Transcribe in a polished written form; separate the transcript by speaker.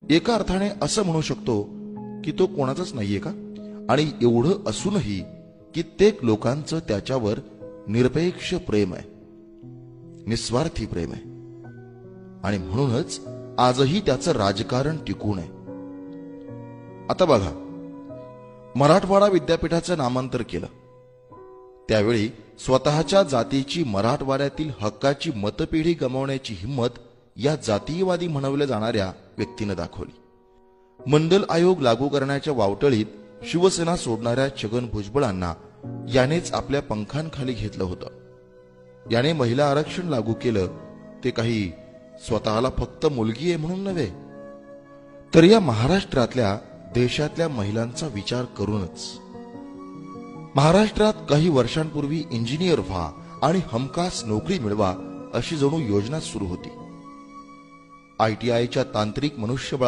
Speaker 1: एका अर्थाने असं म्हणू शकतो की तो कोणाचाच नाहीये का? आणि एवढं असूनही कित्येक लोकांचं त्याच्यावर निरपेक्ष प्रेम आहे, निस्वार्थी प्रेम आहे, आणि म्हणूनच आजही त्याचं राजकारण टिकून आहे. आता बघा, मराठवाडा विद्यापीठाचं नामांतर केलं त्यावेळी स्वतःच्या जातीची मराठवाड्यातील हक्काची मतपेढी गमावण्याची हिंमत या जातीयवादी म्हणवल्या जाणाऱ्या व्यक्तीनं दाखवली. मंडल आयोग लागू करण्याच्या वावटळीत शिवसेना सोडणाऱ्या छगन भुजबळांना यानेच आपल्या पंखांखाली घेतलं होतं. याने महिला आरक्षण लागू केलं ते काही स्वतःला फक्त मुलगी आहे म्हणून नव्हे, तर या महाराष्ट्रातल्या देशातल्या महिलांचा विचार करूनच. महाराष्ट्रात काही वर्षांपूर्वी इंजिनियर व्हा आणि हमखास नोकरी मिळवा अशी जणू योजना सुरू होती. ITIच्या तांत्रिक मनुष्यबळ